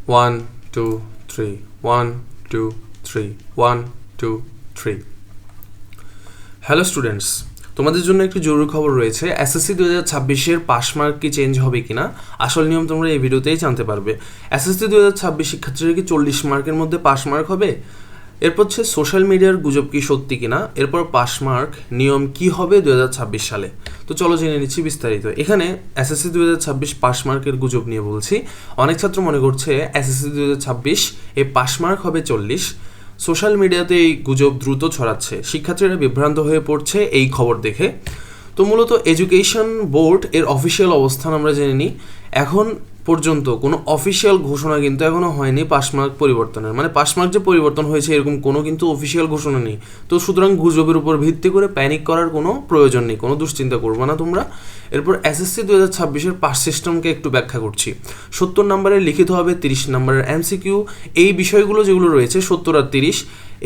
1 2 3 1 2 3 1 2 3 hello students, তোমাদের জন্য একটি জরুরি খবর রয়েছে। এসএসসি 2026-এর পাস মার্ক কি চেঞ্জ হবে কিনা আসল নিয়ম তোমরা এই ভিডিওতেই জানতে পারবে। এসএসসি 2026 শিক্ষার্থীরা কি 40 মার্কের মধ্যে পাস মার্ক হবে? এরপর হচ্ছে সোশ্যাল মিডিয়ার গুজব কি সত্যি কিনা, এরপর পাস মার্ক নিয়ম কি হবে 2026 সালে। তো চলো জেনে নিচ্ছি বিস্তারিত। এখানে এসএসসি 2026 পাস মার্কের গুজব নিয়ে বলছি। অনেক ছাত্র মনে করছে এসএসসি 2026 এই পাস মার্ক হবে 40। সোশ্যাল মিডিয়াতে এই গুজব দ্রুত ছড়াচ্ছে, শিক্ষার্থীরা বিভ্রান্ত হয়ে পড়ছে এই খবর দেখে। তো মূলত এডুকেশন বোর্ড এর অফিসিয়াল অবস্থান আমরা জেনে নিই। এখন পর্যন্ত কোনো অফিসিয়াল ঘোষণা কিন্তু এখনও হয়নি পাস মার্ক পরিবর্তনের, মানে পাস মার্ক যে পরিবর্তন হয়েছে এরকম কোনো কিন্তু অফিসিয়াল ঘোষণা নেই। তো সুতরাং গুজবের উপর ভিত্তি করে প্যানিক করার কোনো প্রয়োজন নেই, কোনো দুশ্চিন্তা করবো না তোমরা। এরপর এসএসসি 2026-এর পাস সিস্টেমকে একটু ব্যাখ্যা করছি। 70 নম্বরের লিখিত হবে, 30 নম্বরের এমসিকিউ। এই বিষয়গুলো যেগুলো রয়েছে 70 আর 30,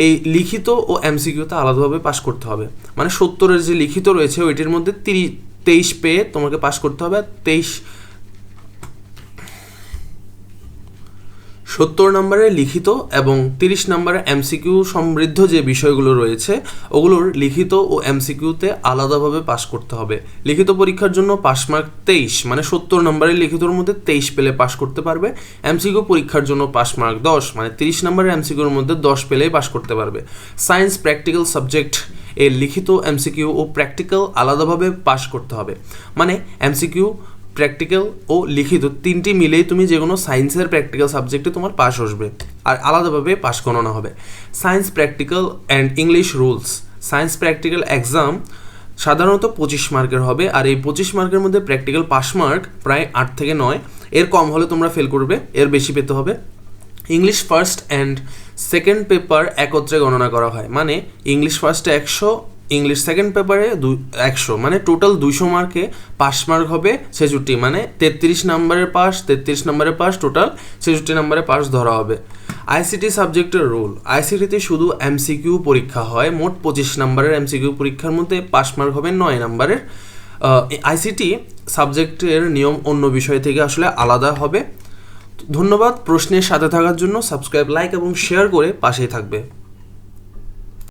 এই লিখিত ও এমসিকিউতে আলাদাভাবে পাস করতে হবে। মানে 70-এর যে লিখিত রয়েছে ওইটির মধ্যে 23 পেয়ে তোমাকে পাস করতে হবে। 70 নম্বরের লিখিত এবং 30 নম্বরের এমসিকিউ সমৃদ্ধ যে বিষয়গুলো রয়েছে ওগুলোর লিখিত ও এমসিকিউতে আলাদাভাবে পাস করতে হবে। লিখিত পরীক্ষার জন্য পাস মার্ক 23, মানে 70 নম্বরের লিখিতর মধ্যে 23 পেলে পাস করতে পারবে। এমসিকিউ পরীক্ষার জন্য পাস মার্ক 10, মানে 30 নম্বরের এমসিকিউর মধ্যে 10 পেলেই পাস করতে পারবে। সায়েন্স প্র্যাকটিক্যাল সাবজেক্ট এর লিখিত, এমসিকিউ ও প্র্যাকটিক্যাল আলাদাভাবে পাস করতে হবে। মানে এমসিকিউ, প্র্যাকটিক্যাল ও লিখিত তিনটি মিলেই তুমি যে কোনো সায়েন্সের প্র্যাকটিক্যাল সাবজেক্টে তোমার পাস আসবে, আর আলাদাভাবে পাস গণনা হবে। Science practical and English rules. Science practical exam সাধারণত 25 মার্কের হবে, আর এই 25 মার্কের মধ্যে প্র্যাকটিক্যাল পাস মার্ক প্রায় 8 থেকে 9। এর কম হলে তোমরা ফেল করবে, এর বেশি পেতে হবে। English first and second paper একত্রে গণনা করা হয়, মানে ইংলিশ ফার্স্টে 100, ইংলিশ সেকেন্ড পেপারে 100, মানে টোটাল 200 মার্কে পাস মার্ক হবে 66, মানে 33 নম্বরের পাস, টোটাল 66 নম্বরে পাস ধরা হবে। আইসিটি সাবজেক্টের রুল। আইসিটিতে শুধু এমসিকিউ পরীক্ষা হয়। মোট 25 নম্বরের এমসিকিউ পরীক্ষার মধ্যে পাস মার্ক হবে 9 নম্বরের। আইসিটি সাবজেক্টের নিয়ম অন্য বিষয় থেকে আসলে আলাদা হবে। ধন্যবাদ প্রশ্নের সাথে থাকার জন্য। সাবস্ক্রাইব, লাইক এবং শেয়ার করে পাশেই থাকবে।